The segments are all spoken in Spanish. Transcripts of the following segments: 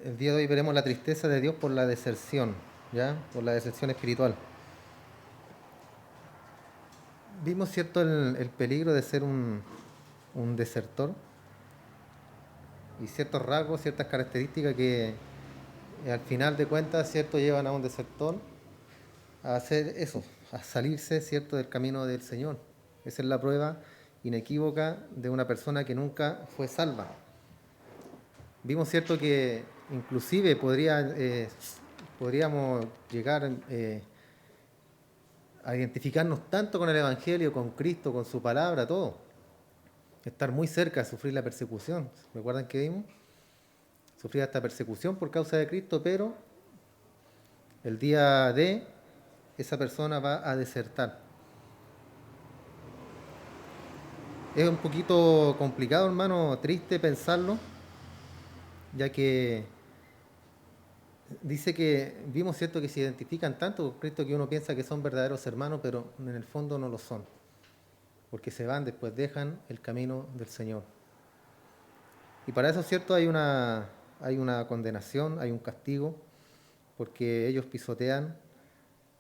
El día de hoy veremos la tristeza de Dios por la deserción, ¿ya? Por la deserción espiritual. Vimos, ¿cierto?, el peligro de ser un desertor y ciertos rasgos, ciertas características que al final de cuentas, ¿cierto?, llevan a un desertor a hacer eso, a salirse, ¿cierto?, del camino del Señor. Esa es la prueba inequívoca de una persona que nunca fue salva. Vimos, ¿cierto?, que inclusive podríamos llegar a identificarnos tanto con el Evangelio, con Cristo, con su palabra, todo. Estar muy cerca de sufrir la persecución. ¿Recuerdan que vimos? Sufrir esta persecución por causa de Cristo, pero el día de esa persona va a desertar. Es un poquito complicado, hermano, triste pensarlo, ya que dice que vimos, cierto, que se identifican tanto con Cristo que uno piensa que son verdaderos hermanos, pero en el fondo no lo son, porque se van, después dejan el camino del Señor. Y para eso, cierto, hay una condenación, hay un castigo, porque ellos pisotean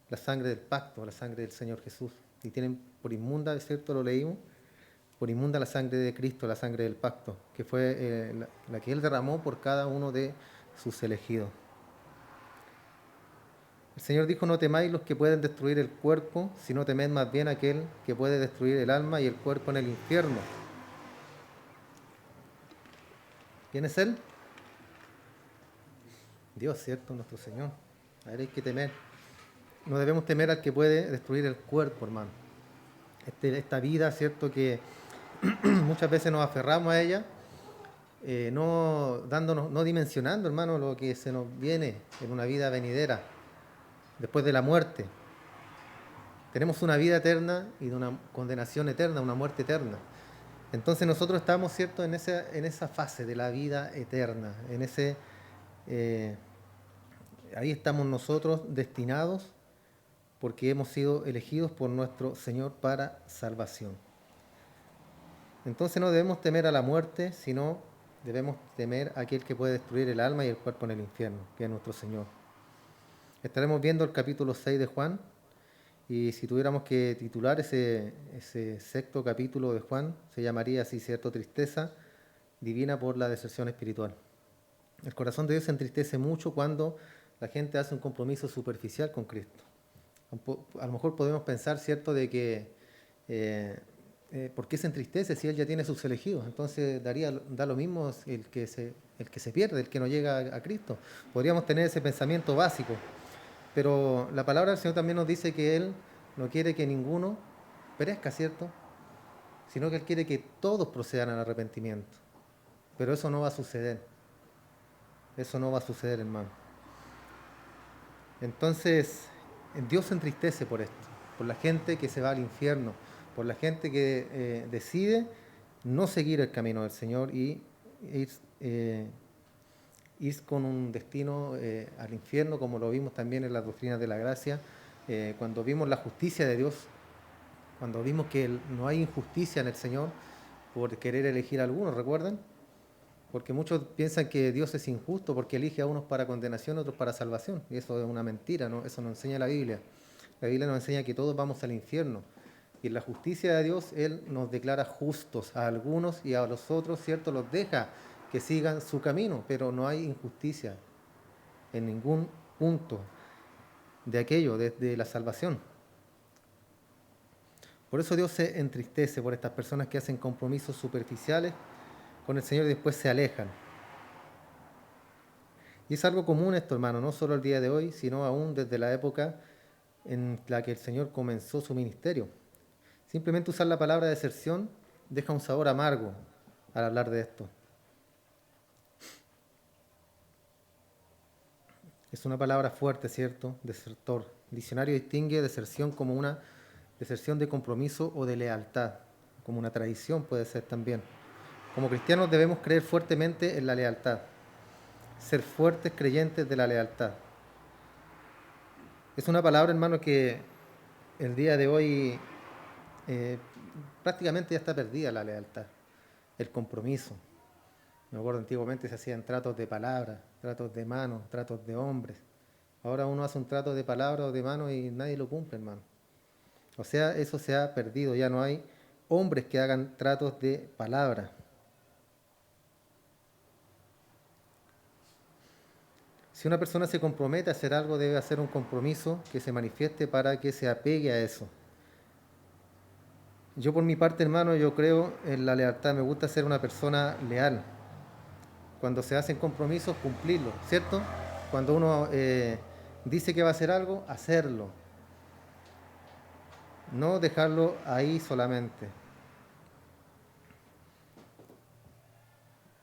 la sangre del pacto, la sangre del Señor Jesús. Y tienen por inmunda, ¿cierto? Lo leímos, por inmunda la sangre de Cristo, la sangre del pacto, que fue la que Él derramó por cada uno de sus elegidos. El Señor dijo: no temáis los que pueden destruir el cuerpo, sino temed más bien aquel que puede destruir el alma y el cuerpo en el infierno. ¿Quién es Él? Dios, ¿cierto? Nuestro Señor. A Él hay que temer. No debemos temer al que puede destruir el cuerpo, hermano. Esta vida, ¿cierto?, que muchas veces nos aferramos a ella, no dimensionando, hermano, lo que se nos viene en una vida venidera, después de la muerte. Tenemos una vida eterna y de una condenación eterna, una muerte eterna. Entonces nosotros estamos, ¿cierto?, en esa fase de la vida eterna, eh, ahí estamos nosotros destinados porque hemos sido elegidos por nuestro Señor para salvación. Entonces no debemos temer a la muerte, sino debemos temer a aquel que puede destruir el alma y el cuerpo en el infierno, que es nuestro Señor. Estaremos viendo el capítulo 6 de Juan, y si tuviéramos que titular ese sexto capítulo de Juan, se llamaría así, ¿cierto?, tristeza divina por la deserción espiritual. El corazón de Dios se entristece mucho cuando la gente hace un compromiso superficial con Cristo. A lo mejor podemos pensar, ¿cierto?, de que ¿por qué se entristece si Él ya tiene sus elegidos? Entonces da lo mismo el que se pierde, el que no llega a Cristo. Podríamos tener ese pensamiento básico, pero la palabra del Señor también nos dice que Él no quiere que ninguno perezca, ¿cierto?, sino que Él quiere que todos procedan al arrepentimiento. Pero eso no va a suceder. Eso no va a suceder, hermano. Entonces, Dios se entristece por esto, por la gente que se va al infierno, por la gente que decide no seguir el camino del Señor y ir, ir con un destino al infierno, como lo vimos también en las doctrinas de la gracia, cuando vimos la justicia de Dios, cuando vimos que no hay injusticia en el Señor por querer elegir a algunos, ¿recuerdan? Porque muchos piensan que Dios es injusto porque elige a unos para condenación, a otros para salvación. Y eso es una mentira, ¿no? Eso no enseña la Biblia. La Biblia nos enseña que todos vamos al infierno. Y en la justicia de Dios, Él nos declara justos a algunos y a los otros, ¿cierto? Los deja que sigan su camino, pero no hay injusticia en ningún punto de aquello, de la salvación. Por eso Dios se entristece por estas personas que hacen compromisos superficiales con el Señor y después se alejan. Y es algo común esto, hermano, no solo el día de hoy, sino aún desde la época en la que el Señor comenzó su ministerio. Simplemente usar la palabra deserción deja un sabor amargo al hablar de esto. Es una palabra fuerte, ¿cierto? Desertor. El diccionario distingue deserción como una deserción de compromiso o de lealtad, como una traición puede ser también. Como cristianos debemos creer fuertemente en la lealtad, ser fuertes creyentes de la lealtad. Es una palabra, hermano, que el día de hoy eh, prácticamente ya está perdida la lealtad, el compromiso. Me acuerdo antiguamente se hacían tratos de palabras, tratos de manos, tratos de hombres. Ahora uno hace un trato de palabra o de mano y nadie lo cumple, hermano. O sea, eso se ha perdido, ya no hay hombres que hagan tratos de palabra. Si una persona se compromete a hacer algo, debe hacer un compromiso que se manifieste para que se apegue a eso. Yo por mi parte, hermano, yo creo en la lealtad. Me gusta ser una persona leal. Cuando se hacen compromisos, cumplirlos, ¿cierto? Cuando uno dice que va a hacer algo, hacerlo. No dejarlo ahí solamente.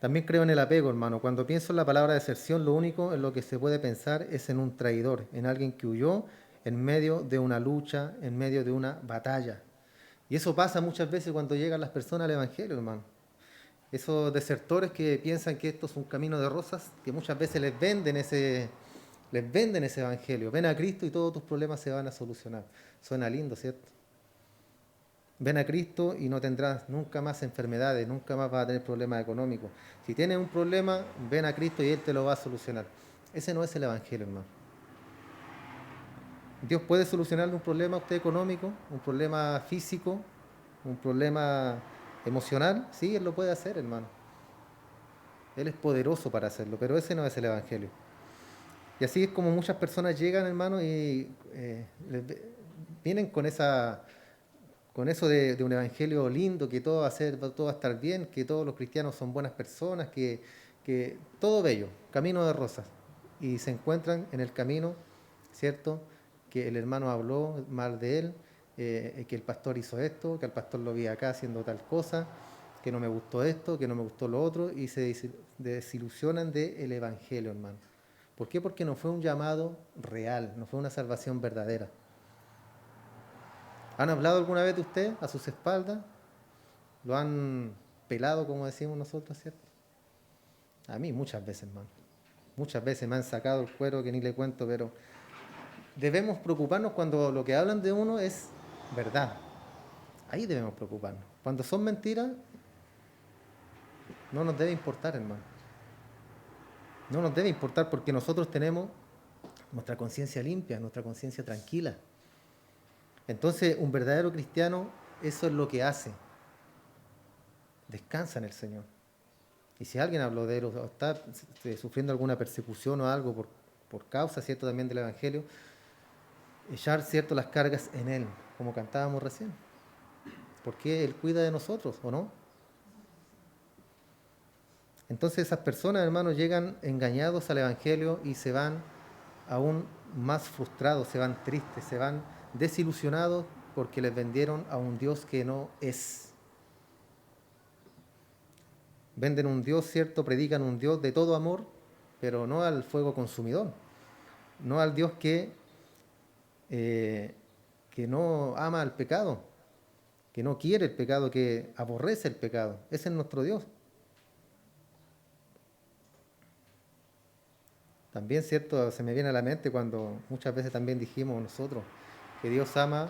También creo en el apego, hermano. Cuando pienso en la palabra deserción, lo único en lo que se puede pensar es en un traidor, en alguien que huyó en medio de una lucha, en medio de una batalla. Y eso pasa muchas veces cuando llegan las personas al Evangelio, hermano. Esos desertores que piensan que esto es un camino de rosas, que muchas veces les venden ese Evangelio. Ven a Cristo y todos tus problemas se van a solucionar. Suena lindo, ¿cierto? Ven a Cristo y no tendrás nunca más enfermedades, nunca más vas a tener problemas económicos. Si tienes un problema, ven a Cristo y Él te lo va a solucionar. Ese no es el Evangelio, hermano. Dios puede solucionarle un problema a usted económico, un problema físico, un problema emocional. Sí, Él lo puede hacer, hermano. Él es poderoso para hacerlo, pero ese no es el Evangelio. Y así es como muchas personas llegan, hermano, y vienen con eso de un evangelio lindo, que todo todo va a estar bien, que todos los cristianos son buenas personas, que todo bello, camino de rosas. Y se encuentran en el camino, ¿cierto? Que el hermano habló mal de él, que el pastor hizo esto, que al pastor lo vi acá haciendo tal cosa, que no me gustó esto, que no me gustó lo otro, y se desilusionan del evangelio, hermano. ¿Por qué? Porque no fue un llamado real, no fue una salvación verdadera. ¿Han hablado alguna vez de usted a sus espaldas? ¿Lo han pelado, como decimos nosotros, cierto? A mí muchas veces, hermano. Muchas veces me han sacado el cuero que ni le cuento, pero debemos preocuparnos cuando lo que hablan de uno es verdad. Ahí debemos preocuparnos. Cuando son mentiras, no nos debe importar, hermano. No nos debe importar porque nosotros tenemos nuestra conciencia limpia, nuestra conciencia tranquila. Entonces, un verdadero cristiano, eso es lo que hace. Descansa en el Señor. Y si alguien habló de él o está sufriendo alguna persecución o algo por causa, ¿cierto?, también del Evangelio, echar, ¿cierto?, las cargas en Él, como cantábamos recién. Porque Él cuida de nosotros, ¿o no? Entonces esas personas, hermanos, llegan engañados al Evangelio y se van aún más frustrados, se van tristes, se van desilusionados porque les vendieron a un Dios que no es. Venden un Dios, ¿cierto? Predican un Dios de todo amor, pero no al fuego consumidor, no al Dios que no ama al pecado, que no quiere el pecado, que aborrece el pecado. Ese es nuestro Dios. También, ¿cierto? Se me viene a la mente cuando muchas veces también dijimos nosotros que Dios ama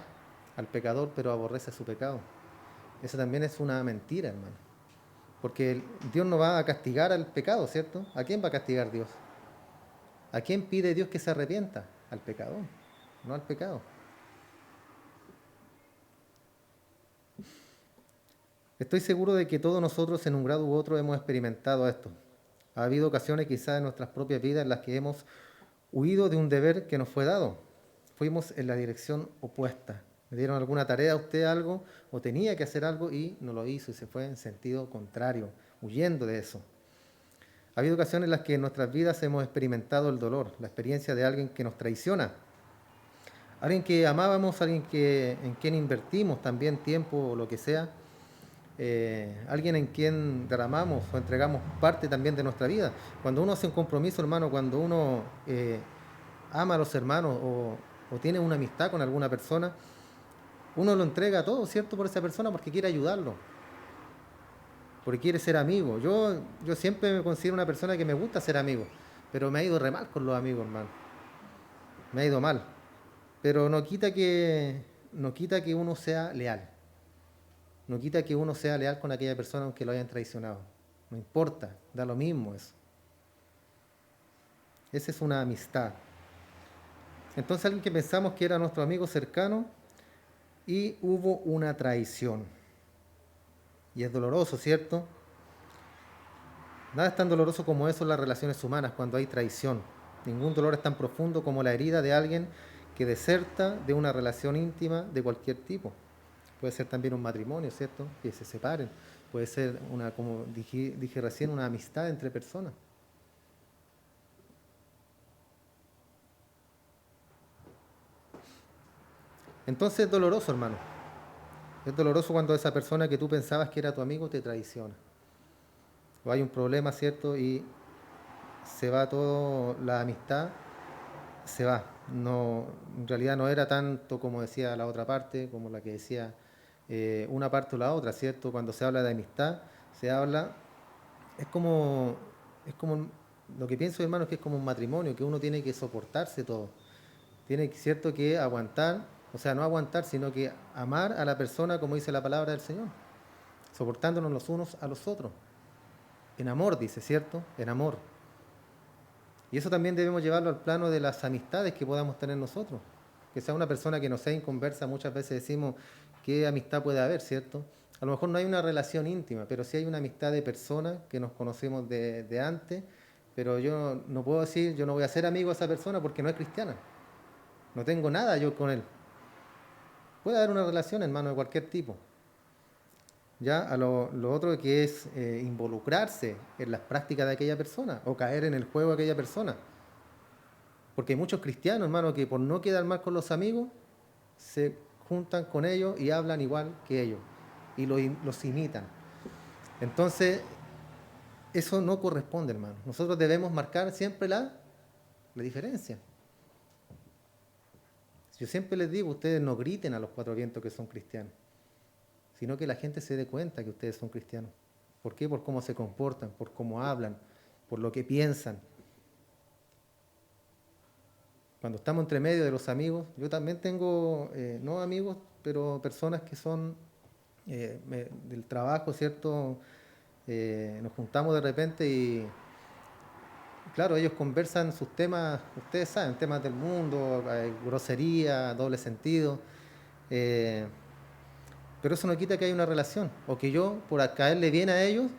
al pecador, pero aborrece su pecado. Eso también es una mentira, hermano. Porque Dios no va a castigar al pecado, ¿cierto? ¿A quién va a castigar Dios? ¿A quién pide Dios que se arrepienta? Al pecador, no al pecado. Estoy seguro de que todos nosotros en un grado u otro hemos experimentado esto. Ha habido ocasiones quizás en nuestras propias vidas en las que hemos huido de un deber que nos fue dado. Fuimos en la dirección opuesta. Le dieron alguna tarea a usted algo o tenía que hacer algo y no lo hizo y se fue en sentido contrario, huyendo de eso. Ha habido ocasiones en las que en nuestras vidas hemos experimentado el dolor, la experiencia de alguien que nos traiciona, alguien que amábamos, en quien invertimos también tiempo o lo que sea, alguien en quien derramamos o entregamos parte también de nuestra vida. Cuando uno hace un compromiso, hermano, cuando uno ama a los hermanos o tiene una amistad con alguna persona, uno lo entrega todo, ¿cierto?, por esa persona porque quiere ayudarlo, porque quiere ser amigo. Yo siempre me considero una persona que me gusta ser amigo, pero me ha ido re mal con los amigos, hermano. Me ha ido mal. Pero no quita que uno sea leal. No quita que uno sea leal con aquella persona aunque lo hayan traicionado. no importa, da lo mismo eso. Esa es una amistad. Entonces alguien que pensamos que era nuestro amigo cercano y hubo una traición. Y es doloroso, ¿cierto? Nada es tan doloroso como eso en las relaciones humanas, cuando hay traición. Ningún dolor es tan profundo como la herida de alguien que deserta de una relación íntima de cualquier tipo. Puede ser también un matrimonio, ¿cierto? Que se separen. Puede ser, como dije recién, una amistad entre personas. Entonces es doloroso, hermano. Es doloroso cuando esa persona que tú pensabas que era tu amigo te traiciona. O hay un problema, ¿cierto? Y se va toda la amistad, se va. No, en realidad no era tanto como decía la otra parte, como la que decía una parte o la otra, ¿cierto? Cuando se habla de amistad, se habla, es como, lo que pienso, hermano, es que es como un matrimonio, que uno tiene que soportarse todo. Tiene, cierto, que aguantar, o sea, no aguantar, sino que amar a la persona como dice la palabra del Señor, soportándonos los unos a los otros. En amor, dice, ¿cierto? En amor. Y eso también debemos llevarlo al plano de las amistades que podamos tener nosotros. Que sea una persona que nos sea inconversa, muchas veces decimos qué amistad puede haber, ¿cierto? A lo mejor no hay una relación íntima, pero sí hay una amistad de personas que nos conocemos de antes, pero yo no puedo decir, yo no voy a ser amigo de esa persona porque no es cristiana. No tengo nada yo con él. Puede haber una relación, hermano, de cualquier tipo. Ya a lo otro que es involucrarse en las prácticas de aquella persona o caer en el juego de aquella persona. Porque hay muchos cristianos, hermano, que por no quedar mal con los amigos, se juntan con ellos y hablan igual que ellos. Y los imitan. Entonces, eso no corresponde, hermano. Nosotros debemos marcar siempre la diferencia. Yo siempre les digo, ustedes no griten a los cuatro vientos que son cristianos, sino que la gente se dé cuenta que ustedes son cristianos. ¿Por qué? Por cómo se comportan, por cómo hablan, por lo que piensan. Cuando estamos entre medio de los amigos, yo también tengo, no amigos, pero personas que son del trabajo, ¿cierto? Nos juntamos de repente y, claro, ellos conversan sus temas, ustedes saben, temas del mundo, grosería, doble sentido, eh, pero eso no quita que haya una relación, o que yo, por caerle bien a ellos,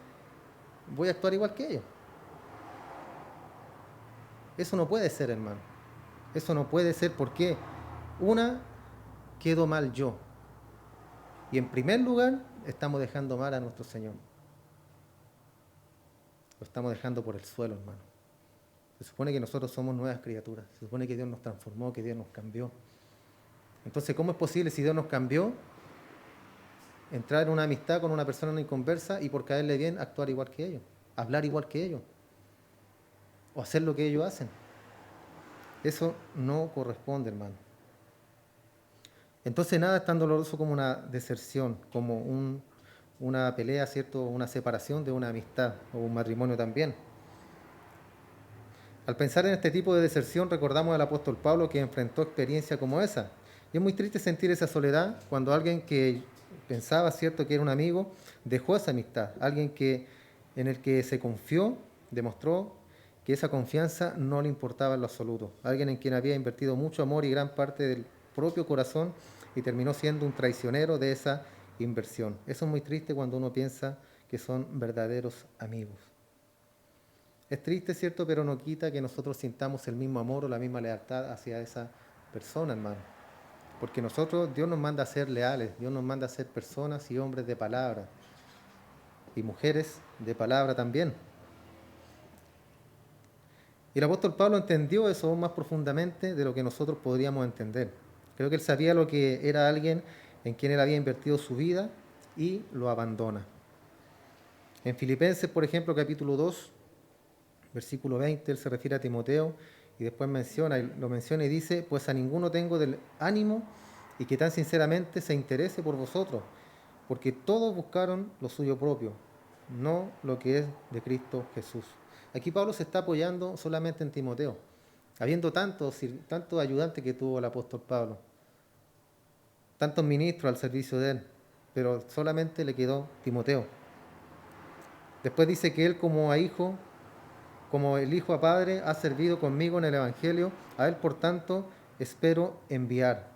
voy a actuar igual que ellos. Eso no puede ser, hermano. Eso no puede ser porque, una, quedo mal yo. Y en primer lugar, estamos dejando mal a nuestro Señor. Lo estamos dejando por el suelo, hermano. Se supone que nosotros somos nuevas criaturas. Se supone que Dios nos transformó, que Dios nos cambió. Entonces, ¿cómo es posible si Dios nos cambió, entrar en una amistad con una persona no inconversa y por caerle bien actuar igual que ellos? Hablar igual que ellos. O hacer lo que ellos hacen. Eso no corresponde, hermano. Entonces nada es tan doloroso como una deserción, como una pelea, ¿cierto? Una separación de una amistad o un matrimonio también. Al pensar en este tipo de deserción recordamos al apóstol Pablo que enfrentó experiencias como esa. Y es muy triste sentir esa soledad cuando alguien que pensaba, ¿cierto?, que era un amigo, dejó esa amistad. Alguien en el que se confió, demostró que esa confianza no le importaba en lo absoluto. Alguien en quien había invertido mucho amor y gran parte del propio corazón y terminó siendo un traicionero de esa inversión. Eso es muy triste cuando uno piensa que son verdaderos amigos. Es triste, ¿cierto? Pero no quita que nosotros sintamos el mismo amor o la misma lealtad hacia esa persona, hermano. Porque nosotros, Dios nos manda a ser leales, Dios nos manda a ser personas y hombres de palabra. Y mujeres de palabra también. Y el apóstol Pablo entendió eso aún más profundamente de lo que nosotros podríamos entender. Creo que él sabía lo que era alguien en quien él había invertido su vida y lo abandona. En Filipenses, por ejemplo, capítulo 2, versículo 20, él se refiere a Timoteo y después lo menciona y dice, pues a ninguno tengo del ánimo y que tan sinceramente se interese por vosotros, porque todos buscaron lo suyo propio, no lo que es de Cristo Jesús. Aquí Pablo se está apoyando solamente en Timoteo, habiendo tantos ayudantes que tuvo el apóstol Pablo, tantos ministros al servicio de él, pero solamente le quedó Timoteo. Después dice que él como a hijo, como el hijo a padre, ha servido conmigo en el Evangelio, a él por tanto espero enviar.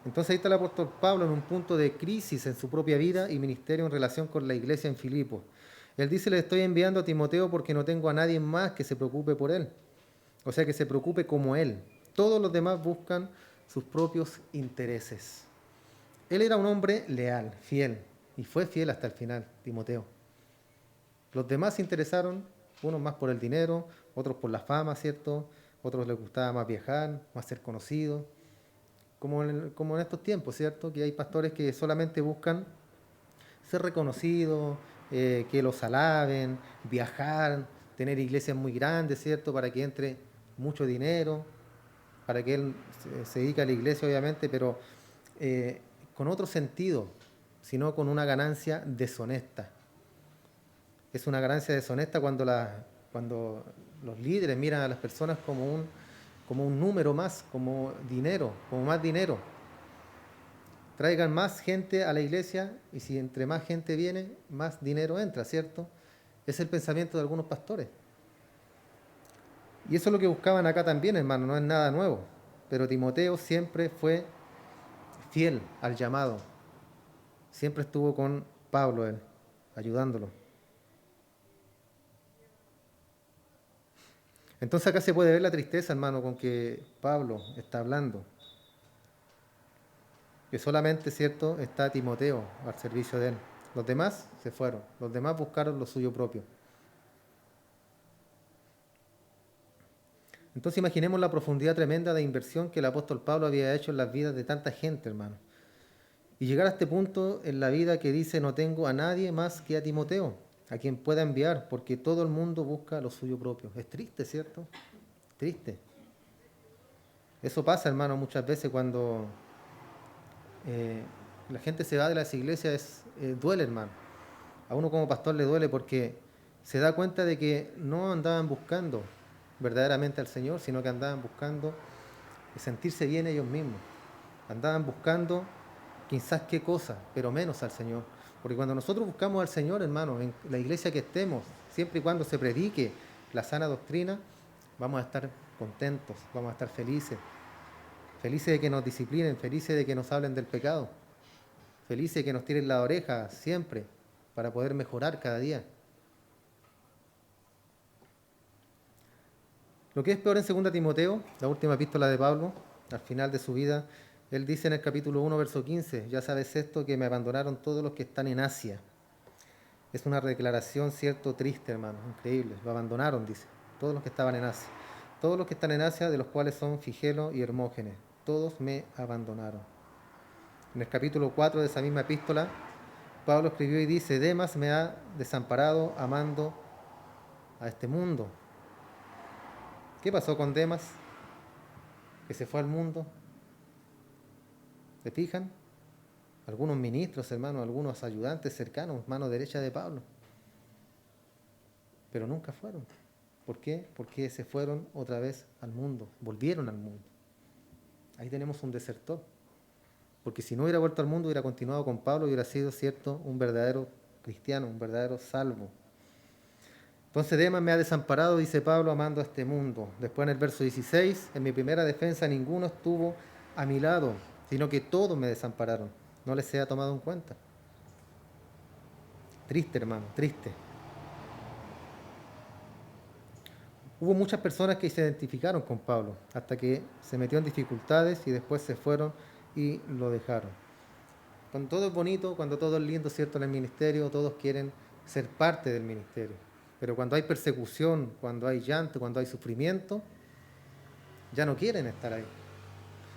Entonces ahí está el apóstol Pablo en un punto de crisis en su propia vida y ministerio en relación con la iglesia en Filipos. Él dice, le estoy enviando a Timoteo porque no tengo a nadie más que se preocupe por él. O sea, que se preocupe como él. Todos los demás buscan sus propios intereses. Él era un hombre leal, fiel, y fue fiel hasta el final, Timoteo. Los demás se interesaron, unos más por el dinero, otros por la fama, ¿cierto? Otros les gustaba más viajar, más ser conocidos. Como en estos tiempos, ¿cierto? Que hay pastores que solamente buscan ser reconocidos, que los alaben, viajar, tener iglesias muy grandes, ¿cierto? Para que entre mucho dinero, para que él se dedique a la iglesia, obviamente, pero con otro sentido, sino con una ganancia deshonesta. Es una ganancia deshonesta cuando los líderes miran a las personas como un número más, como dinero, como más dinero. Traigan más gente a la iglesia y si entre más gente viene, más dinero entra, ¿cierto? Es el pensamiento de algunos pastores. Y eso es lo que buscaban acá también, hermano, no es nada nuevo. Pero Timoteo siempre fue fiel al llamado. Siempre estuvo con Pablo, él, ayudándolo. Entonces acá se puede ver la tristeza, hermano, con que Pablo está hablando. Que solamente, ¿cierto?, está Timoteo al servicio de él. Los demás se fueron. Los demás buscaron lo suyo propio. Entonces imaginemos la profundidad tremenda de inversión que el apóstol Pablo había hecho en las vidas de tanta gente, hermano. Y llegar a este punto en la vida que dice, no tengo a nadie más que a Timoteo, a quien pueda enviar, porque todo el mundo busca lo suyo propio. Es triste, ¿cierto? Triste. Eso pasa, hermano, muchas veces cuando la gente se va de las iglesias, duele, hermano. A uno como pastor le duele porque se da cuenta de que no andaban buscando verdaderamente al Señor, sino que andaban buscando sentirse bien ellos mismos. Andaban buscando quizás qué cosa, pero menos al Señor. Porque cuando nosotros buscamos al Señor, hermano, en la iglesia que estemos, siempre y cuando se predique la sana doctrina, vamos a estar contentos, vamos a estar felices. Felices de que nos disciplinen, felices de que nos hablen del pecado, felices de que nos tiren la oreja siempre para poder mejorar cada día. Lo que es peor en 2 Timoteo, la última epístola de Pablo, al final de su vida, él dice en el capítulo 1, verso 15, ya sabes esto, que me abandonaron todos los que están en Asia. Es una declaración, cierto, triste, hermano, increíble. Lo abandonaron, dice, todos los que estaban en Asia. Todos los que están en Asia, de los cuales son Figelo y Hermógenes, todos me abandonaron. En el capítulo 4 de esa misma epístola, Pablo escribió y dice, Demas me ha desamparado amando a este mundo. ¿Qué pasó con Demas? Que se fue al mundo. ¿Se fijan? Algunos ministros, hermanos, algunos ayudantes cercanos, mano derecha de Pablo. Pero nunca fueron. ¿Por qué? Porque se fueron otra vez al mundo, volvieron al mundo. Ahí tenemos un desertor. Porque si no hubiera vuelto al mundo, hubiera continuado con Pablo y hubiera sido, cierto, un verdadero cristiano, un verdadero salvo. Entonces Demas me ha desamparado, dice Pablo, amando a este mundo. Después en el verso 16, en mi primera defensa ninguno estuvo a mi lado, sino que todos me desampararon. No les sea tomado en cuenta. Triste, hermano, triste. Hubo muchas personas que se identificaron con Pablo, hasta que se metió en dificultades y después se fueron y lo dejaron. Cuando todo es bonito, cuando todo es lindo, ¿cierto? En el ministerio, todos quieren ser parte del ministerio. Pero cuando hay persecución, cuando hay llanto, cuando hay sufrimiento, ya no quieren estar ahí.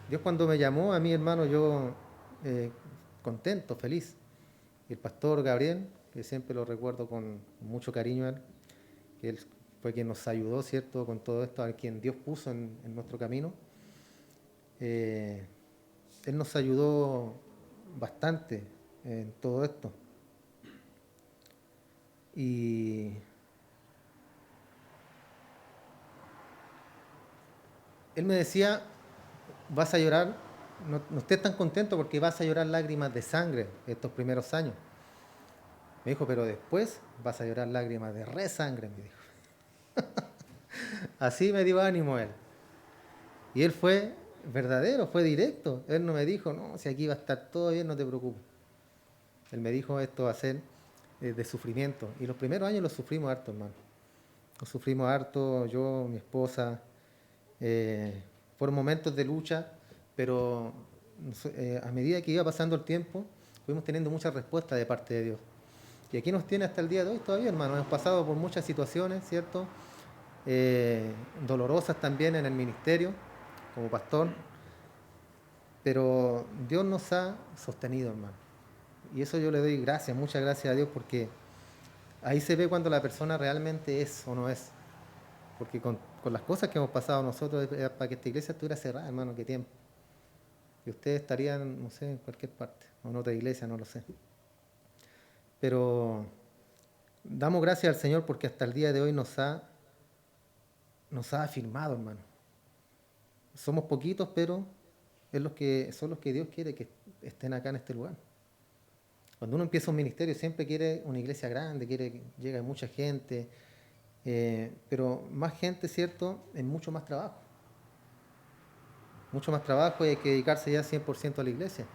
Dios cuando me llamó a mí, hermano, yo contento, feliz. Y el pastor Gabriel, que siempre lo recuerdo con mucho cariño a él, que él fue quien nos ayudó, ¿cierto?, con todo esto, a quien Dios puso en nuestro camino. Él nos ayudó bastante en todo esto. Y él me decía, vas a llorar, no estés tan contento porque vas a llorar lágrimas de sangre estos primeros años. Me dijo, pero después vas a llorar lágrimas de re sangre, me dijo. Así me dio ánimo él. Y él fue verdadero, fue directo. Él no me dijo, no, si aquí va a estar todo bien, no te preocupes. Él me dijo, esto va a ser de sufrimiento. Y los primeros años los sufrimos harto, hermano. Los sufrimos harto, yo, mi esposa. Fueron momentos de lucha, pero a medida que iba pasando el tiempo, fuimos teniendo muchas respuestas de parte de Dios. Y aquí nos tiene hasta el día de hoy todavía, hermano. Hemos pasado por muchas situaciones, ¿cierto? Dolorosas también en el ministerio, como pastor, pero Dios nos ha sostenido, hermano. Y eso yo le doy gracias, muchas gracias a Dios, porque ahí se ve cuando la persona realmente es o no es. Porque con las cosas que hemos pasado nosotros, para que esta iglesia estuviera cerrada, hermano, qué tiempo. Y ustedes estarían, no sé, en cualquier parte, o en otra iglesia, no lo sé. Pero damos gracias al Señor porque hasta el día de hoy nos ha afirmado, hermano. Somos poquitos, pero son los que Dios quiere que estén acá en este lugar. Cuando uno empieza un ministerio siempre quiere una iglesia grande, quiere que llegue mucha gente, pero más gente, ¿cierto?, en mucho más trabajo. Mucho más trabajo y hay que dedicarse ya 100% a la iglesia.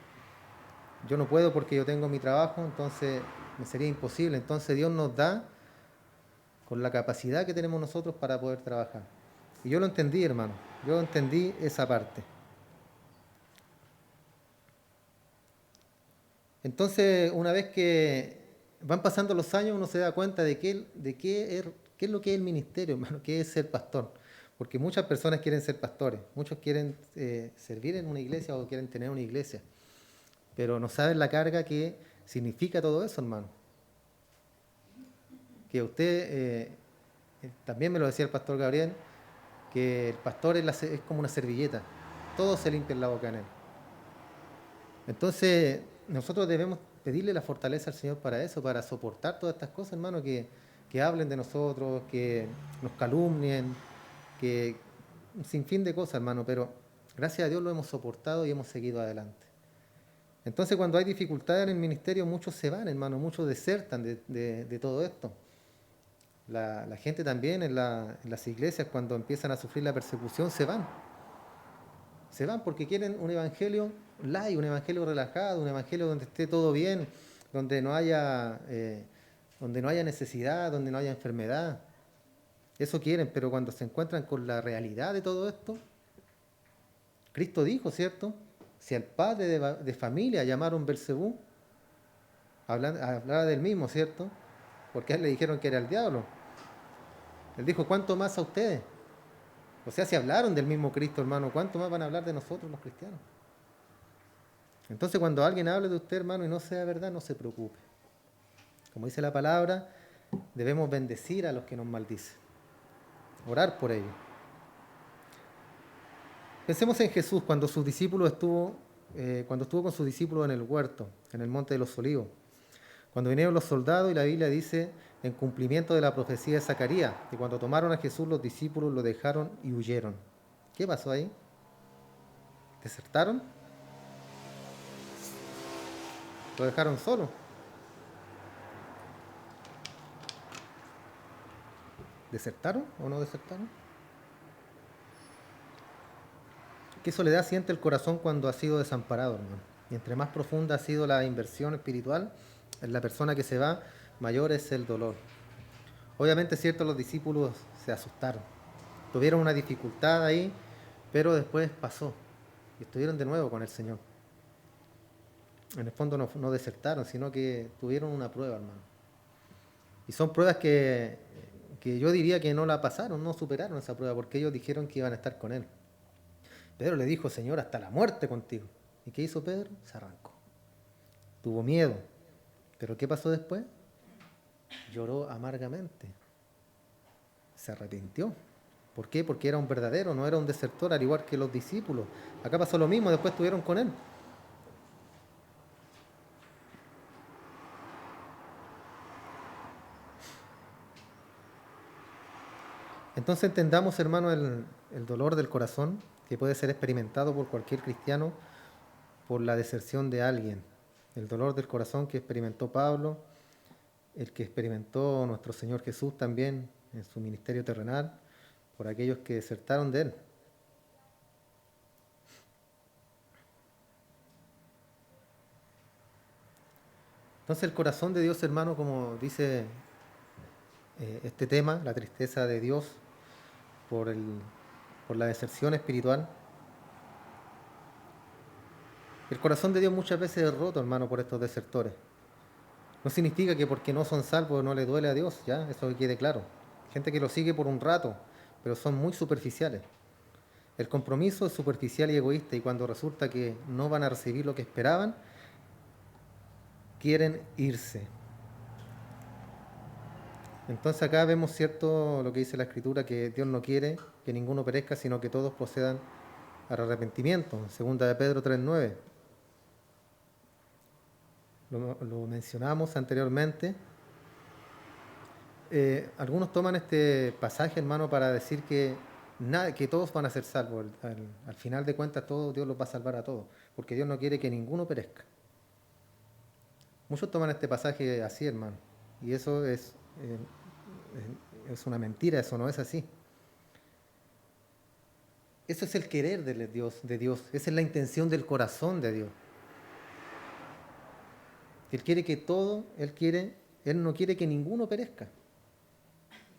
Yo no puedo porque yo tengo mi trabajo, entonces me sería imposible. Entonces Dios nos da con la capacidad que tenemos nosotros para poder trabajar. Y yo lo entendí, hermano. Yo entendí esa parte. Entonces, una vez que van pasando los años, uno se da cuenta de qué es lo que es el ministerio, hermano, qué es ser pastor. Porque muchas personas quieren ser pastores, muchos quieren servir en una iglesia o quieren tener una iglesia, pero no saben la carga que significa todo eso, hermano. Que usted, también me lo decía el pastor Gabriel, que el pastor es como una servilleta, todos se limpian la boca en él. Entonces, nosotros debemos pedirle la fortaleza al Señor para eso, para soportar todas estas cosas, hermano, que hablen de nosotros, que nos calumnien, que un sinfín de cosas, hermano, pero gracias a Dios lo hemos soportado y hemos seguido adelante. Entonces, cuando hay dificultades en el ministerio, muchos se van, hermano, muchos desertan de todo esto. La gente también en las iglesias, cuando empiezan a sufrir la persecución, se van. Se van porque quieren un evangelio light, un evangelio relajado, un evangelio donde esté todo bien, donde no haya necesidad, donde no haya enfermedad. Eso quieren, pero cuando se encuentran con la realidad de todo esto, Cristo dijo, ¿cierto? Si al padre de familia llamaron Belcebú, hablaba del mismo, ¿cierto? Porque a él le dijeron que era el diablo. Él dijo, ¿cuánto más a ustedes? O sea, si hablaron del mismo Cristo, hermano, ¿cuánto más van a hablar de nosotros los cristianos? Entonces, cuando alguien hable de usted, hermano, y no sea verdad, no se preocupe. Como dice la palabra, debemos bendecir a los que nos maldicen. Orar por ellos. Pensemos en Jesús cuando estuvo con sus discípulos en el huerto, en el monte de los olivos. Cuando vinieron los soldados y la Biblia dice, en cumplimiento de la profecía de Zacarías, que cuando tomaron a Jesús los discípulos lo dejaron y huyeron. ¿Qué pasó ahí? ¿Desertaron? ¿Lo dejaron solo? ¿Desertaron o no desertaron? ¿Qué soledad siente el corazón cuando ha sido desamparado, hermano? Y entre más profunda ha sido la inversión espiritual en la persona que se va, mayor es el dolor. Obviamente, cierto, los discípulos se asustaron. Tuvieron una dificultad ahí, pero después pasó. Y estuvieron de nuevo con el Señor. En el fondo no desertaron, sino que tuvieron una prueba, hermano. Y son pruebas que yo diría que no la pasaron, no superaron esa prueba, porque ellos dijeron que iban a estar con Él. Pedro le dijo, Señor, hasta la muerte contigo. ¿Y qué hizo Pedro? Se arrancó. Tuvo miedo. ¿Pero qué pasó después? Lloró amargamente. Se arrepintió. ¿Por qué? Porque era un verdadero, no era un desertor, al igual que los discípulos. Acá pasó lo mismo, después estuvieron con Él. Entonces entendamos, hermano, el dolor del corazón que puede ser experimentado por cualquier cristiano por la deserción de alguien. El dolor del corazón que experimentó Pablo, el que experimentó nuestro Señor Jesús también en su ministerio terrenal, por aquellos que desertaron de Él. Entonces el corazón de Dios, hermano, como dice este tema, la tristeza de Dios por, por la deserción espiritual, el corazón de Dios muchas veces es roto, hermano, por estos desertores. No significa que porque no son salvos no le duele a Dios, ya, eso que quede claro. Gente que lo sigue por un rato, pero son muy superficiales. El compromiso es superficial y egoísta, y cuando resulta que no van a recibir lo que esperaban, quieren irse. Entonces acá vemos cierto lo que dice la Escritura, que Dios no quiere que ninguno perezca, sino que todos procedan al arrepentimiento. Segunda de Pedro 3:9. Lo mencionamos anteriormente. Algunos toman este pasaje, hermano, para decir que todos van a ser salvos. Al final de cuentas, Dios los va a salvar a todos, porque Dios no quiere que ninguno perezca. Muchos toman este pasaje así, hermano, y eso es una mentira, eso no es así. Eso es el querer de Dios, esa es la intención del corazón de Dios. Él quiere que todo, Él no quiere que ninguno perezca.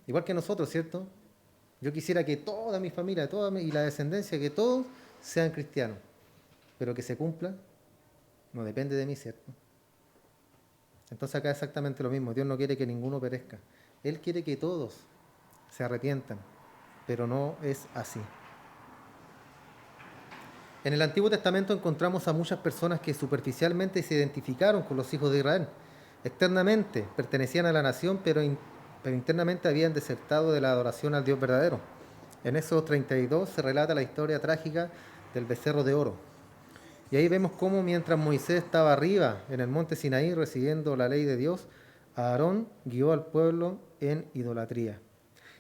Igual que nosotros, ¿cierto? Yo quisiera que toda mi familia, y la descendencia, que todos sean cristianos, pero que se cumpla, no depende de mí, ¿cierto? Entonces acá es exactamente lo mismo. Dios no quiere que ninguno perezca. Él quiere que todos se arrepientan, pero no es así. En el Antiguo Testamento encontramos a muchas personas que superficialmente se identificaron con los hijos de Israel. Externamente pertenecían a la nación, pero internamente habían desertado de la adoración al Dios verdadero. En Éxodo 32 se relata la historia trágica del becerro de oro. Y ahí vemos cómo mientras Moisés estaba arriba en el monte Sinaí recibiendo la ley de Dios, Aarón guió al pueblo en idolatría.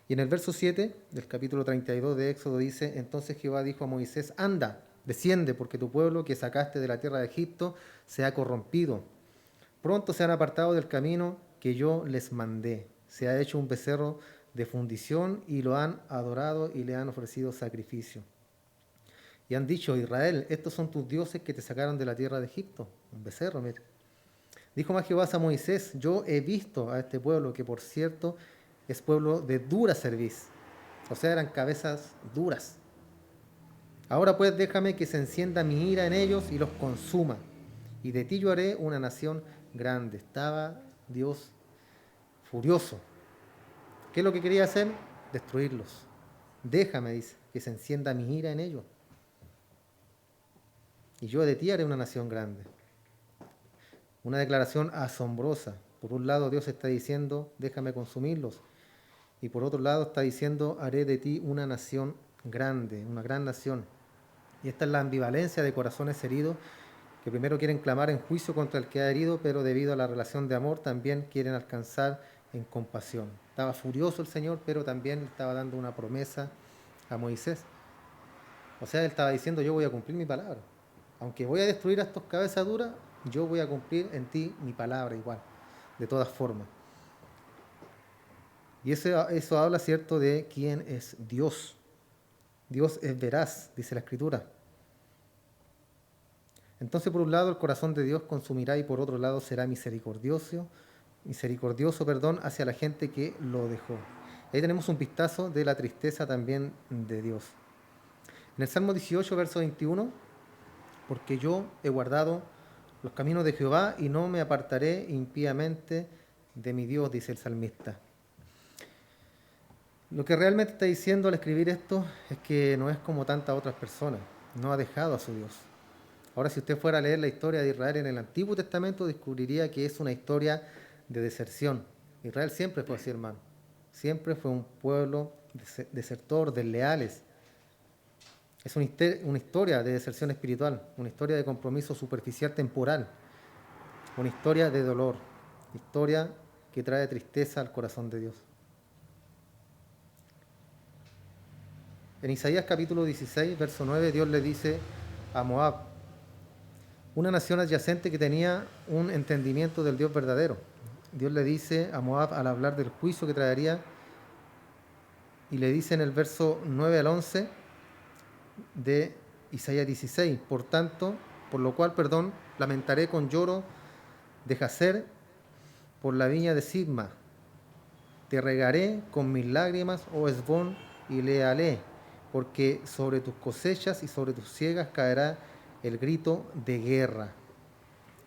Y en el verso 7 del capítulo 32 de Éxodo dice: entonces Jehová dijo a Moisés: anda, desciende, porque tu pueblo que sacaste de la tierra de Egipto se ha corrompido. Pronto se han apartado del camino que yo les mandé. Se ha hecho un becerro de fundición y lo han adorado y le han ofrecido sacrificio. Y han dicho: Israel, estos son tus dioses que te sacaron de la tierra de Egipto. Un becerro, mire. Dijo más Jehová a Moisés: yo he visto a este pueblo, que por cierto es pueblo de dura cerviz. O sea, eran cabezas duras. Ahora pues déjame que se encienda mi ira en ellos y los consuma. Y de ti yo haré una nación grande. Estaba Dios furioso. ¿Qué es lo que quería hacer? Destruirlos. Déjame, dice, que se encienda mi ira en ellos. Y yo de ti haré una nación grande. Una declaración asombrosa. Por un lado Dios está diciendo: déjame consumirlos. Y por otro lado está diciendo: haré de ti una nación grande, una gran nación. Y esta es la ambivalencia de corazones heridos, que primero quieren clamar en juicio contra el que ha herido, pero debido a la relación de amor también quieren alcanzar en compasión. Estaba furioso el Señor, pero también estaba dando una promesa a Moisés. O sea, él estaba diciendo: yo voy a cumplir mi palabra. Aunque voy a destruir a estos cabezas duras, yo voy a cumplir en ti mi palabra igual, de todas formas. Y eso habla, ¿cierto?, de quién es Dios. Dios es veraz, dice la Escritura. Entonces, por un lado, el corazón de Dios consumirá, y por otro lado será misericordioso, hacia la gente que lo dejó. Ahí tenemos un vistazo de la tristeza también de Dios. En el Salmo 18, verso 21, porque yo he guardado los caminos de Jehová y no me apartaré impíamente de mi Dios, dice el salmista. Lo que realmente está diciendo al escribir esto es que no es como tantas otras personas, no ha dejado a su Dios. Ahora, si usted fuera a leer la historia de Israel en el Antiguo Testamento, descubriría que es una historia de deserción. Israel siempre fue así, hermano. Siempre fue un pueblo desertor, desleales. Es una historia de deserción espiritual, una historia de compromiso superficial temporal, una historia de dolor, historia que trae tristeza al corazón de Dios. En Isaías capítulo 16, verso 9, Dios le dice a Moab, una nación adyacente que tenía un entendimiento del Dios verdadero. Dios le dice a Moab al hablar del juicio que traería, y le dice en el verso 9 al 11 de Isaías 16, por lo cual, lamentaré con lloro de Jazer por la viña de Sibma. Te regaré con mis lágrimas, oh Hesbón, y Eleale, porque sobre tus cosechas y sobre tus siegas caerá el grito de guerra.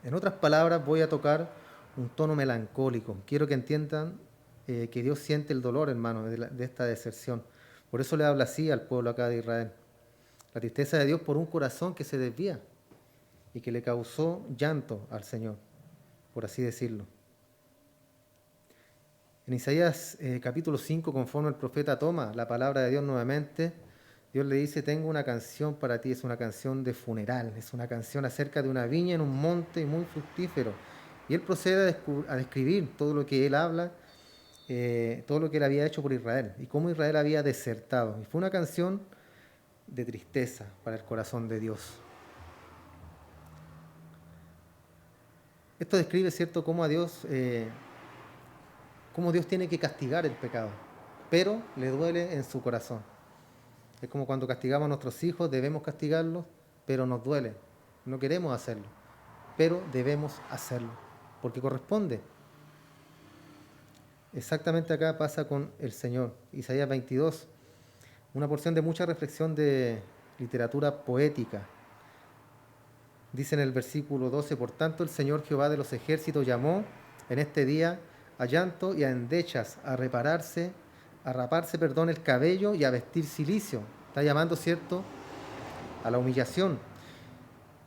En otras palabras, voy a tocar un tono melancólico. Quiero que entiendan que Dios siente el dolor, hermano, de esta deserción. Por eso le habla así al pueblo acá de Israel. La tristeza de Dios por un corazón que se desvía y que le causó llanto al Señor, por así decirlo. En Isaías capítulo 5, conforme el profeta toma la palabra de Dios nuevamente, Dios le dice, tengo una canción para ti, es una canción de funeral, es una canción acerca de una viña en un monte muy fructífero. Y él procede a describir todo lo que él habla, todo lo que él había hecho por Israel y cómo Israel había desertado. Y fue una canción de tristeza para el corazón de Dios. Esto describe, ¿cierto?, cómo Dios tiene que castigar el pecado, pero le duele en su corazón. Es como cuando castigamos a nuestros hijos, debemos castigarlos, pero nos duele. No queremos hacerlo, pero debemos hacerlo, porque corresponde. Exactamente acá pasa con el Señor. Isaías 22, una porción de mucha reflexión de literatura poética. Dice en el versículo 12, por tanto el Señor Jehová de los ejércitos llamó en este día a llanto y a endechas, a raparse el cabello y a vestir cilicio. Está llamando, ¿cierto?, a la humillación.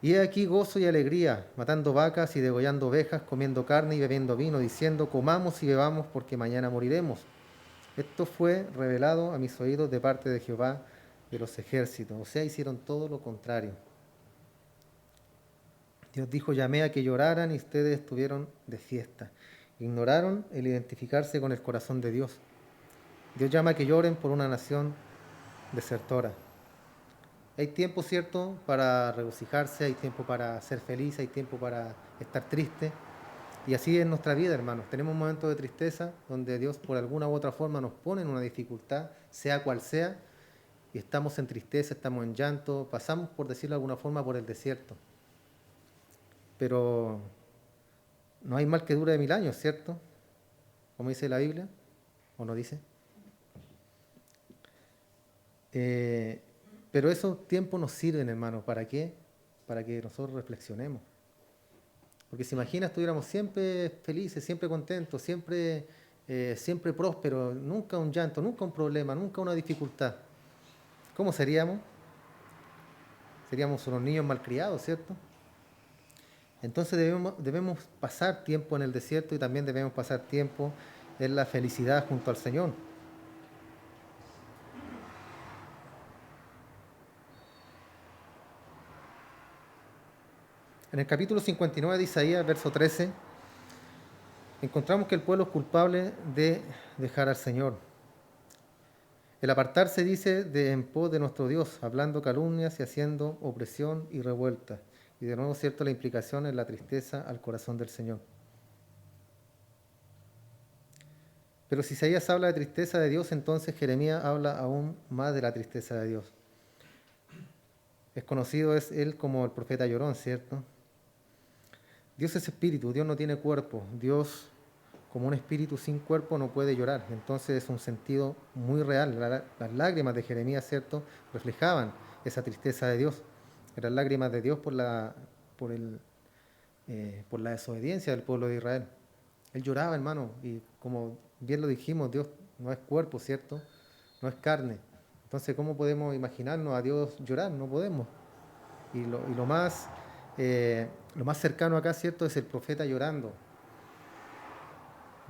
Y he aquí gozo y alegría, matando vacas y degollando ovejas, comiendo carne y bebiendo vino, diciendo, comamos y bebamos porque mañana moriremos. Esto fue revelado a mis oídos de parte de Jehová de los ejércitos. O sea, hicieron todo lo contrario. Dios dijo, llamé a que lloraran y ustedes estuvieron de fiesta. Ignoraron el identificarse con el corazón de Dios. Dios llama a que lloren por una nación desertora. Hay tiempo, ¿cierto?, para regocijarse, hay tiempo para ser feliz, hay tiempo para estar triste. Y así es nuestra vida, hermanos. Tenemos momentos de tristeza donde Dios por alguna u otra forma nos pone en una dificultad, sea cual sea, y estamos en tristeza, estamos en llanto, pasamos, por decirlo de alguna forma, por el desierto. Pero no hay mal que dure 1000 años, ¿cierto? Como dice la Biblia, ¿o no dice? Pero esos tiempos nos sirven, hermano, ¿para qué? Para que nosotros reflexionemos. Porque si imaginas, estuviéramos siempre felices, siempre contentos, siempre prósperos, nunca un llanto, nunca un problema, nunca una dificultad. ¿Cómo seríamos? Seríamos unos niños malcriados, ¿cierto? Entonces debemos pasar tiempo en el desierto y también debemos pasar tiempo en la felicidad junto al Señor. En el capítulo 59 de Isaías, verso 13, encontramos que el pueblo es culpable de dejar al Señor. El apartarse dice en pos de nuestro Dios, hablando calumnias y haciendo opresión y revuelta. Y de nuevo, cierto, la implicación es la tristeza al corazón del Señor. Pero si Isaías habla de tristeza de Dios, entonces Jeremías habla aún más de la tristeza de Dios. Es conocido es él como el profeta llorón, ¿cierto? Dios es espíritu, Dios no tiene cuerpo. Dios, como un espíritu sin cuerpo, no puede llorar. Entonces es un sentido muy real. Las lágrimas de Jeremías, ¿cierto?, reflejaban esa tristeza de Dios. Eran lágrimas de Dios por la desobediencia del pueblo de Israel. Él lloraba, hermano, y como bien lo dijimos, Dios no es cuerpo, ¿cierto? No es carne. Entonces, ¿cómo podemos imaginarnos a Dios llorar? No podemos. Y lo más cercano acá, ¿cierto?, es el profeta llorando,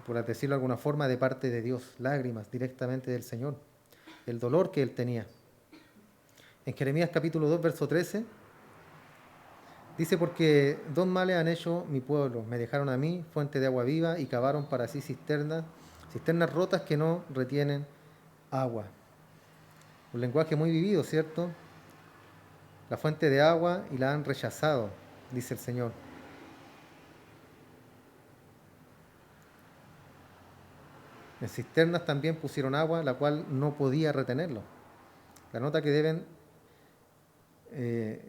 por decirlo de alguna forma, de parte de Dios, lágrimas directamente del Señor, el dolor que él tenía. En Jeremías capítulo 2, verso 13, dice, porque dos males han hecho mi pueblo, me dejaron a mí fuente de agua viva y cavaron para sí cisternas rotas que no retienen agua. Un lenguaje muy vivido, ¿cierto? La fuente de agua y la han rechazado, dice el Señor. En cisternas también pusieron agua, la cual no podía retenerlo. La nota que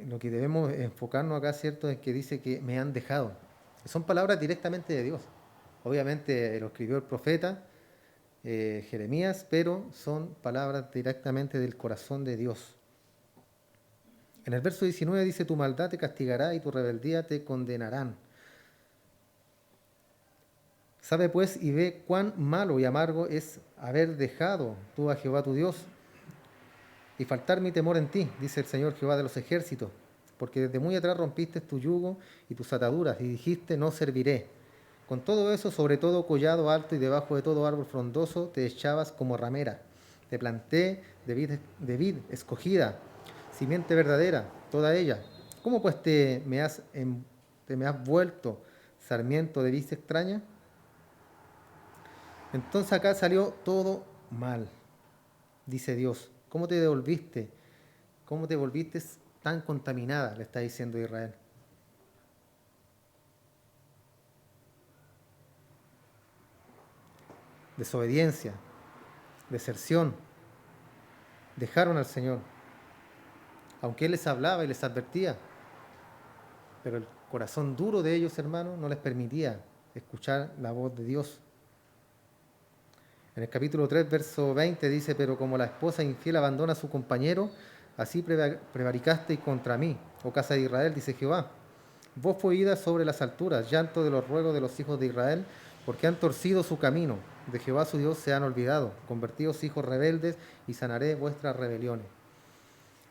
lo que debemos enfocarnos acá, ¿cierto?, es que dice que me han dejado. Son palabras directamente de Dios. Obviamente lo escribió el profeta Jeremías, pero son palabras directamente del corazón de Dios. En el verso 19 dice, tu maldad te castigará y tu rebeldía te condenarán. Sabe pues y ve cuán malo y amargo es haber dejado tú a Jehová tu Dios y faltar mi temor en ti, dice el Señor Jehová de los ejércitos, porque desde muy atrás rompiste tu yugo y tus ataduras y dijiste, no serviré. Con todo eso, sobre todo collado alto y debajo de todo árbol frondoso, te echabas como ramera. Te planté de vid escogida, simiente verdadera, toda ella. ¿Cómo pues te me has vuelto sarmiento de vid extraña? Entonces acá salió todo mal, dice Dios. ¿Cómo te devolviste? ¿Cómo te volviste tan contaminada? Le está diciendo Israel. Desobediencia, deserción. Dejaron al Señor. Aunque Él les hablaba y les advertía, pero el corazón duro de ellos, hermanos, no les permitía escuchar la voz de Dios. En el capítulo 3, verso 20 dice, pero como la esposa infiel abandona a su compañero, así prevaricasteis contra mí, oh casa de Israel, dice Jehová. Voz fue oída sobre las alturas, llanto de los ruegos de los hijos de Israel, porque han torcido su camino. De Jehová su Dios se han olvidado. Convertidos hijos rebeldes y sanaré vuestras rebeliones.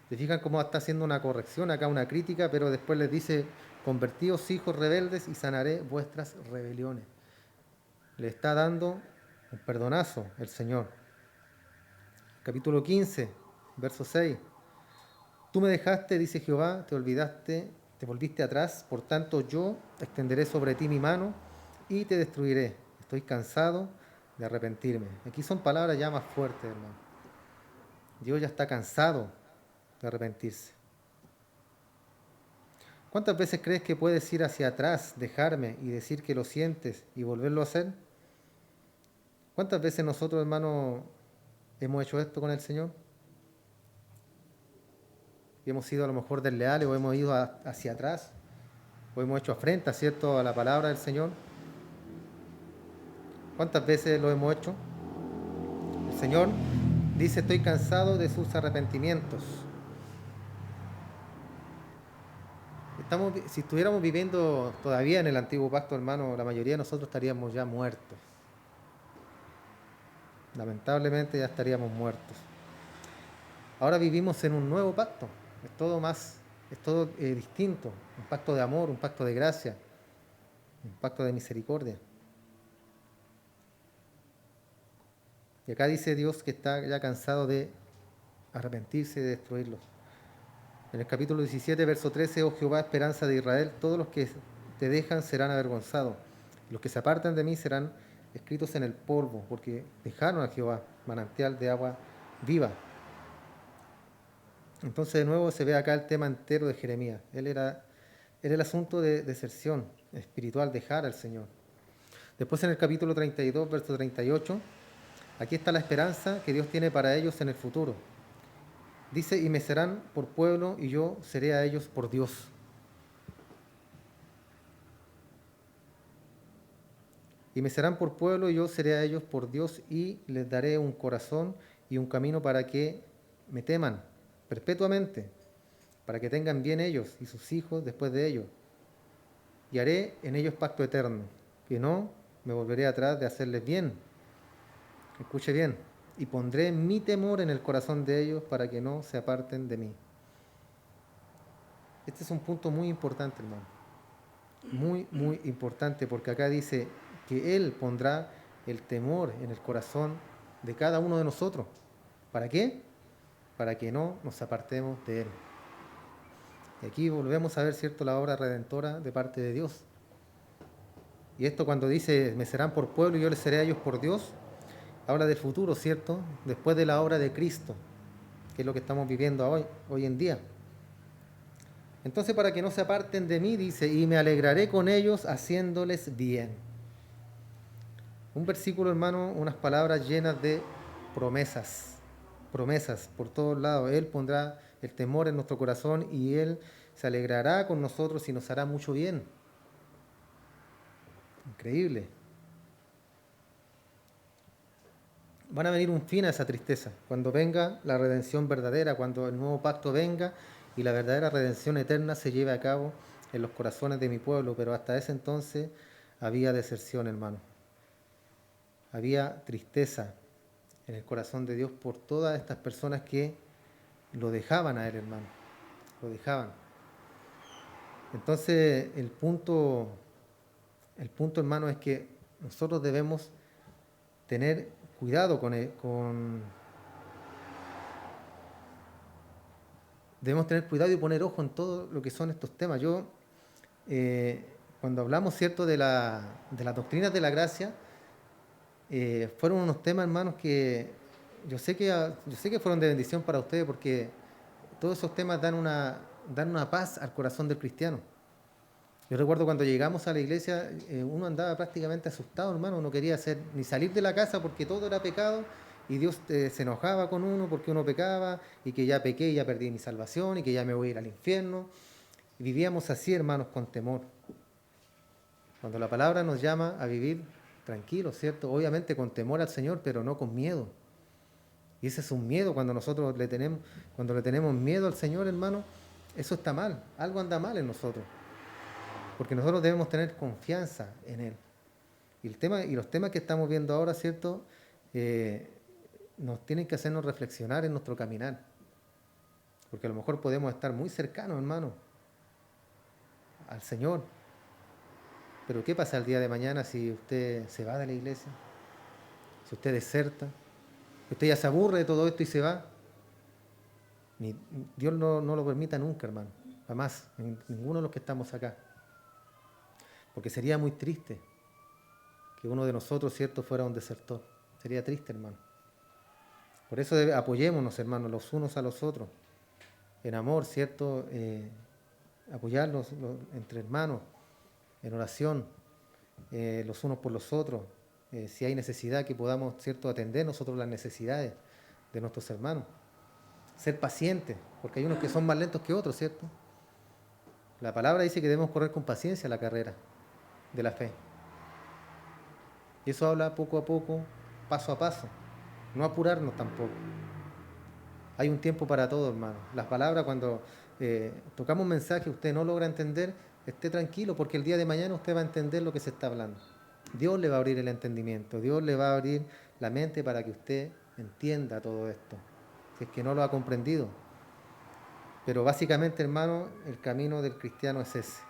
¿Se fijan cómo está haciendo una corrección acá, una crítica, pero después les dice, convertidos hijos rebeldes y sanaré vuestras rebeliones? Le está dando un perdonazo el Señor. Capítulo 15, verso 6. Tú me dejaste, dice Jehová, te olvidaste, te volviste atrás, por tanto yo extenderé sobre ti mi mano y te destruiré. Estoy cansado de arrepentirme. Aquí son palabras ya más fuertes, hermano. Dios ya está cansado de arrepentirse. ¿Cuántas veces crees que puedes ir hacia atrás, dejarme y decir que lo sientes y volverlo a hacer? ¿Cuántas veces nosotros, hermanos, hemos hecho esto con el Señor? Y hemos sido a lo mejor desleales o hemos ido hacia atrás o hemos hecho afrenta, ¿cierto?, a la palabra del Señor. ¿Cuántas veces lo hemos hecho? El Señor dice, estoy cansado de sus arrepentimientos. Si estuviéramos viviendo todavía en el antiguo pacto, hermano, la mayoría de nosotros estaríamos ya muertos. Lamentablemente ya estaríamos muertos. Ahora vivimos en un nuevo pacto. Es todo distinto. Un pacto de amor, un pacto de gracia, un pacto de misericordia. Y acá dice Dios que está ya cansado de arrepentirse y de destruirlos. En el capítulo 17, verso 13, oh Jehová, esperanza de Israel, todos los que te dejan serán avergonzados. Los que se apartan de mí serán escritos en el polvo, porque dejaron a Jehová, manantial de agua viva. Entonces de nuevo se ve acá el tema entero de Jeremías. Era el asunto de deserción espiritual, dejar al Señor. Después en el capítulo 32, verso 38, aquí está la esperanza que Dios tiene para ellos en el futuro. Dice, y me serán por pueblo y yo seré a ellos por Dios. Y me serán por pueblo y yo seré a ellos por Dios y les daré un corazón y un camino para que me teman perpetuamente, para que tengan bien ellos y sus hijos después de ellos. Y haré en ellos pacto eterno, que no me volveré atrás de hacerles bien. Escuche bien. Y pondré mi temor en el corazón de ellos para que no se aparten de mí. Este es un punto muy importante, hermano. Muy, muy importante, porque acá dice que Él pondrá el temor en el corazón de cada uno de nosotros. ¿Para qué? Para que no nos apartemos de Él. Y aquí volvemos a ver, ¿cierto?, la obra redentora de parte de Dios. Y esto cuando dice, me serán por pueblo y yo les seré a ellos por Dios, habla del futuro, ¿cierto? Después de la obra de Cristo, que es lo que estamos viviendo hoy en día. Entonces, para que no se aparten de mí, dice, y me alegraré con ellos haciéndoles bien. Un versículo, hermano, unas palabras llenas de promesas, promesas por todos lados. Él pondrá el temor en nuestro corazón y Él se alegrará con nosotros y nos hará mucho bien. Increíble. Van a venir un fin a esa tristeza, cuando venga la redención verdadera, cuando el nuevo pacto venga y la verdadera redención eterna se lleve a cabo en los corazones de mi pueblo, pero hasta ese entonces había deserción, hermano. Había tristeza en el corazón de Dios por todas estas personas que lo dejaban a Él, hermano. Lo dejaban. Entonces, el punto, hermano, es que nosotros debemos tener cuidado debemos tener cuidado y poner ojo en todo lo que son estos temas. Cuando hablamos, ¿cierto?, de las doctrinas de la gracia, fueron unos temas, hermanos, que yo sé que fueron de bendición para ustedes, porque todos esos temas dan una paz al corazón del cristiano. Yo recuerdo cuando llegamos a la iglesia, uno andaba prácticamente asustado, hermano, no quería ni salir de la casa porque todo era pecado y Dios se enojaba con uno porque uno pecaba y que ya pequé y ya perdí mi salvación y que ya me voy a ir al infierno. Y vivíamos así, hermanos, con temor. Cuando la palabra nos llama a vivir tranquilos, ¿cierto? Obviamente con temor al Señor, pero no con miedo. Y ese es un miedo cuando le tenemos miedo al Señor, hermano, eso está mal, algo anda mal en nosotros. Porque nosotros debemos tener confianza en Él. Y los temas que estamos viendo ahora, ¿cierto?, nos tienen que hacernos reflexionar en nuestro caminar. Porque a lo mejor podemos estar muy cercanos, hermano, al Señor. Pero ¿qué pasa el día de mañana si usted se va de la iglesia? Si usted deserta, si usted ya se aburre de todo esto y se va. Dios no lo permita nunca, hermano. Jamás, ninguno de los que estamos acá. Porque sería muy triste que uno de nosotros, ¿cierto?, fuera un desertor. Sería triste, hermano. Por eso apoyémonos, hermanos, los unos a los otros. En amor, ¿cierto? Apoyarnos entre hermanos, en oración, los unos por los otros. Si hay necesidad, que podamos, ¿cierto?, atender nosotros las necesidades de nuestros hermanos. Ser pacientes, porque hay unos que son más lentos que otros, ¿cierto? La palabra dice que debemos correr con paciencia la carrera de la fe. Y eso habla poco a poco, paso a paso. No apurarnos tampoco. Hay un tiempo para todo, hermano. Las palabras, cuando tocamos un mensaje usted no logra entender, esté tranquilo, porque el día de mañana usted va a entender lo que se está hablando. Dios le va a abrir el entendimiento, Dios le va a abrir la mente para que usted entienda todo esto, si es que no lo ha comprendido. Pero básicamente, hermano, el camino del cristiano es ese,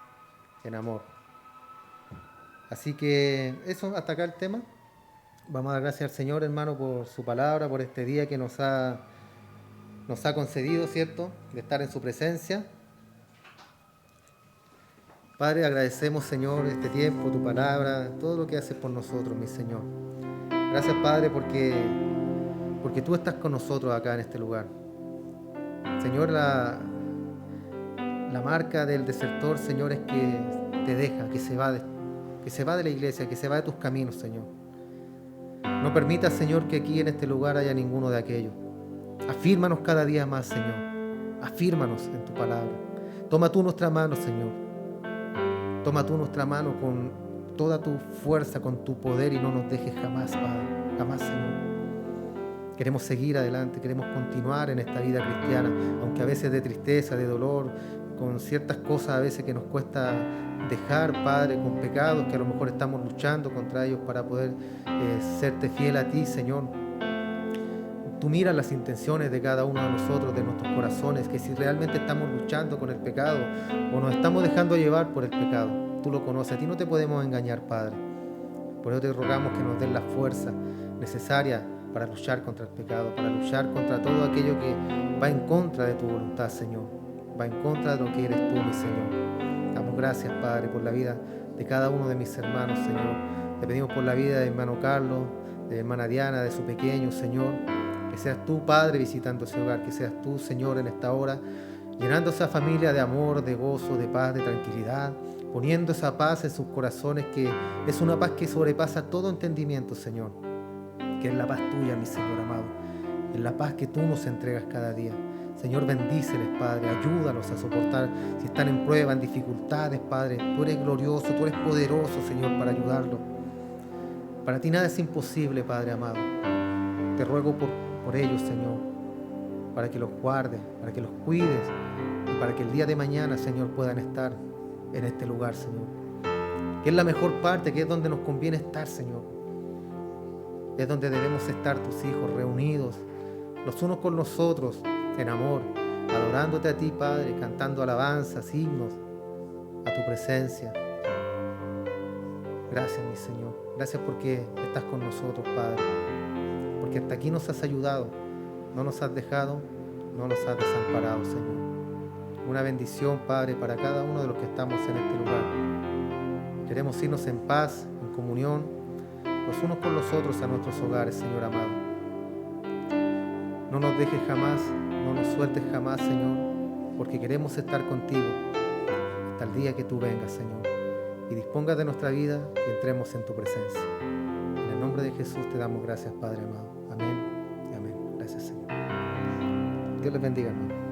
en amor. Así que eso, hasta acá el tema. Vamos a dar gracias al Señor, hermano, por su palabra, por este día que nos ha concedido, ¿cierto?, de estar en su presencia. Padre, agradecemos, Señor, este tiempo, tu palabra, todo lo que haces por nosotros, mi Señor. Gracias, Padre, porque tú estás con nosotros acá en este lugar. Señor, la marca del desertor, Señor, es que te deja, que se va de la iglesia, que se va de tus caminos, Señor. No permitas, Señor, que aquí en este lugar haya ninguno de aquellos. Afírmanos cada día más, Señor. Afírmanos en tu palabra. Toma tú nuestra mano, Señor. Toma tú nuestra mano con toda tu fuerza, con tu poder, y no nos dejes jamás, Padre. Jamás, Señor. Queremos seguir adelante, queremos continuar en esta vida cristiana, aunque a veces de tristeza, de dolor, con ciertas cosas a veces que nos cuesta dejar, Padre, con pecados que a lo mejor estamos luchando contra ellos para poder serte fiel a ti, Señor. Tú miras las intenciones de cada uno de nosotros, de nuestros corazones, que si realmente estamos luchando con el pecado o nos estamos dejando llevar por el pecado, tú lo conoces, a ti no te podemos engañar, Padre. Por eso te rogamos que nos den la fuerza necesaria para luchar contra el pecado, para luchar contra todo aquello que va en contra de tu voluntad, Señor. Va en contra de lo que eres tú, mi Señor. Damos gracias, Padre, por la vida de cada uno de mis hermanos, Señor. Te pedimos por la vida de hermano Carlos, de hermana Diana, de su pequeño, Señor. Que seas tú, Padre, visitando ese hogar. Que seas tú, Señor, en esta hora, llenando esa familia de amor, de gozo, de paz, de tranquilidad. poniendo esa paz en sus corazones, que es una paz que sobrepasa todo entendimiento, Señor, que es la paz tuya, mi Señor amado, es la paz que tú nos entregas cada día. Señor, bendíceles, Padre, ayúdalos a soportar si están en prueba, en dificultades, Padre. Tú eres glorioso, tú eres poderoso, Señor, para ayudarlos. Para ti nada es imposible, Padre amado. Te ruego por ellos, Señor, para que los guardes, para que los cuides y para que el día de mañana, Señor, puedan estar en este lugar, Señor. Que es la mejor parte, que es donde nos conviene estar, Señor. Es donde debemos estar tus hijos reunidos, los unos con los otros, en amor, adorándote a ti, Padre, cantando alabanzas, himnos a tu presencia. Gracias, mi Señor. Gracias porque estás con nosotros, Padre. Porque hasta aquí nos has ayudado, no nos has dejado, no nos has desamparado, Señor. Una bendición, Padre, para cada uno de los que estamos en este lugar. Queremos irnos en paz, en comunión, los unos con los otros a nuestros hogares, Señor amado. No nos dejes jamás, no nos sueltes jamás, Señor, porque queremos estar contigo hasta el día que tú vengas, Señor, y dispongas de nuestra vida y entremos en tu presencia. En el nombre de Jesús te damos gracias, Padre amado. Amén y amén. Gracias, Señor. Dios les bendiga, hermano.